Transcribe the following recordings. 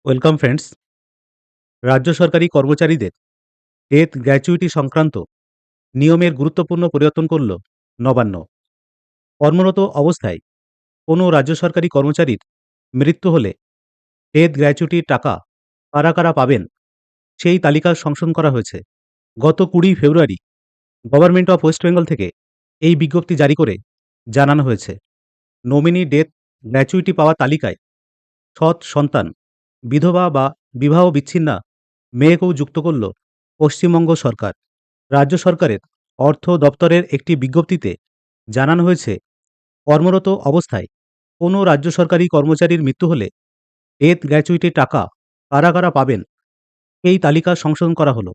Welcome friends. রাজ্য সরকারি কর্মচারীদের ডেথ গ্র্যাচুইটি সংক্রান্ত নিয়মের গুরুত্বপূর্ণ পরিবর্তন করল নবান্ন। কর্মরত অবস্থায় কোনো রাজ্য সরকারি কর্মচারীর মৃত্যু হলে ডেথ গ্র্যাচুইটির টাকা কারা কারা পাবেন সেই তালিকা সংশোধন করা হয়েছে। গত 20 ফেব্রুয়ারি গভর্নমেন্ট অফ ওয়েস্ট বেঙ্গল থেকে এই বিজ্ঞপ্তি জারি করে জানানো হয়েছে, নমিনি ডেথ গ্র্যাচুইটি পাওয়া তালিকায় সৎ সন্তান, বিধবা বা বিবাহ বিচ্ছিন্না মেয়েকেও যুক্ত করল পশ্চিমবঙ্গ সরকার। রাজ্য সরকারের অর্থ দপ্তরের একটি বিজ্ঞপ্তিতে জানানো হয়েছে, কর্মরত অবস্থায় কোনো রাজ্য সরকারি কর্মচারীর মৃত্যু হলে ডেথ গ্র্যাচুইটির টাকা কারা কারা পাবেন এই তালিকা সংশোধন করা হলো।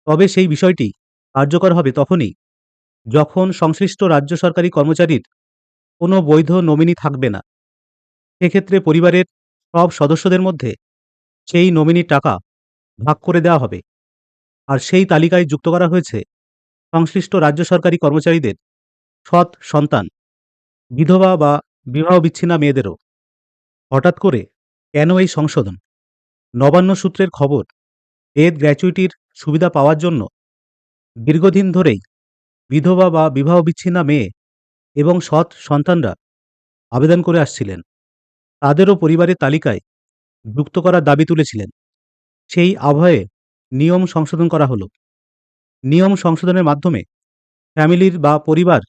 তবে সেই বিষয়টি কার্যকর হবে তখনই যখন সংশ্লিষ্ট রাজ্য সরকারি কর্মচারীর কোনো বৈধ নমিনি থাকবে না। সেক্ষেত্রে পরিবারের সব সদস্যদের মধ্যে সেই নমিনির টাকা ভাগ করে দেওয়া হবে। আর সেই তালিকায় যুক্ত করা হয়েছে সংশ্লিষ্ট রাজ্য সরকারি কর্মচারীদের সৎ সন্তান, বিধবা বা বিবাহ বিচ্ছিন্না মেয়েদেরও। হঠাৎ করে কেন এই সংশোধন? নবান্ন সূত্রের খবর, ডেথ গ্র্যাচুইটির সুবিধা পাওয়ার জন্য দীর্ঘদিন ধরেই বিধবা বা বিবাহ বিচ্ছিন্না মেয়ে এবং সৎ সন্তানরা আবেদন করে আসছিলেন। তাদেরও পরিবারের তালিকায় যুক্ত করার দাবি তুলেছিলেন। সেই আবহে নিয়ম সংশোধন করা হলো। নিয়ম সংশোধনের মাধ্যমে ফ্যামিলির বা পরিবার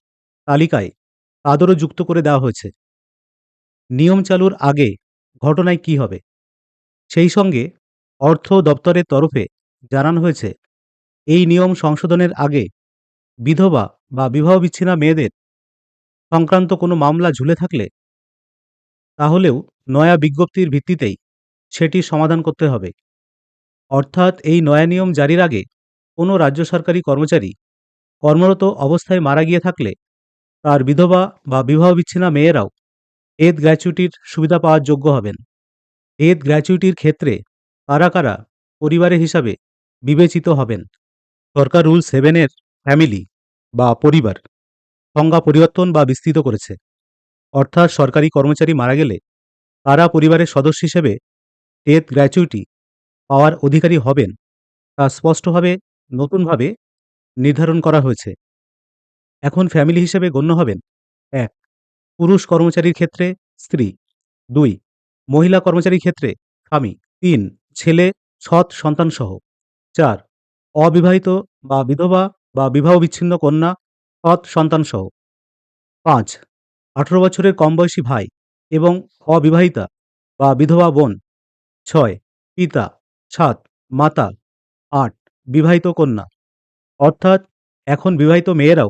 তালিকায় তাদেরও যুক্ত করে দেওয়া হয়েছে। নিয়ম চালুর আগে ঘটনায় কি হবে? সেই সঙ্গে অর্থ দপ্তরের তরফে জানানো হয়েছে, এই নিয়ম সংশোধনের আগে বিধবা বা বিবাহ বিচ্ছিন্না মেয়েদের সংক্রান্ত কোনো মামলা ঝুলে থাকলে তাহলেও নয়া বিজ্ঞপ্তির ভিত্তিতেই সেটির সমাধান করতে হবে। অর্থাৎ এই নয়া নিয়ম জারির আগে কোনো রাজ্য সরকারি কর্মচারী কর্মরত অবস্থায় মারা গিয়ে থাকলে তার বিধবা বা বিবাহ বিচ্ছিন্না মেয়েরাও ডেথ গ্র্যাচুইটির সুবিধা পাওয়ার যোগ্য হবেন। ডেথ গ্র্যাচুইটির ক্ষেত্রে কারা কারা পরিবারের হিসাবে বিবেচিত হবেন? সরকার রুল 7 এর ফ্যামিলি বা পরিবার সংজ্ঞা পরিবর্তন বা বিস্তৃত করেছে। অর্থাৎ সরকারি কর্মচারী মারা গেলে কারা পরিবারের সদস্য হিসেবে ডেথ গ্র্যাচুইটি পাওয়ার অধিকারী হবেন তা স্পষ্টভাবে নতুনভাবে নির্ধারণ করা হয়েছে। এখন ফ্যামিলি হিসেবে গণ্য হবেন: 1. পুরুষ কর্মচারীর ক্ষেত্রে স্ত্রী। 2. মহিলা কর্মচারীর ক্ষেত্রে স্বামী। 3. ছেলে সৎ সন্তানসহ। 4. অবিবাহিত বা বিধবা বা বিবাহ বিচ্ছিন্ন কন্যা সৎ সন্তানসহ। 5. 18 বছরের কম বয়সী ভাই এবং অবিবাহিতা বা বিধবা বোন। 6. পিতা। 7. মাতা। 8. বিবাহিত কন্যা। অর্থাৎ এখন বিবাহিত মেয়েরাও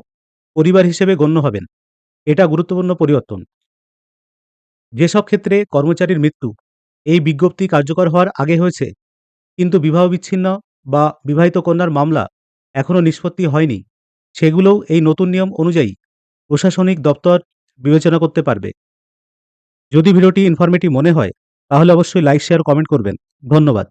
পরিবার হিসেবে গণ্য হবেন। এটা গুরুত্বপূর্ণ পরিবর্তন। যেসব ক্ষেত্রে কর্মচারীর মৃত্যু এই বিজ্ঞপ্তি কার্যকর হওয়ার আগে হয়েছে, কিন্তু বিবাহ বিচ্ছিন্ন বা বিবাহিত কন্যার মামলা এখনও নিষ্পত্তি হয়নি, সেগুলোও এই নতুন নিয়ম অনুযায়ী প্রশাসনিক দপ্তর বিবেচনা করতে পারবে। যদি ভিডিওটি ইনফরমেটিভ মনে হয় তাহলে অবশ্যই লাইক, শেয়ার, কমেন্ট করবেন। ধন্যবাদ।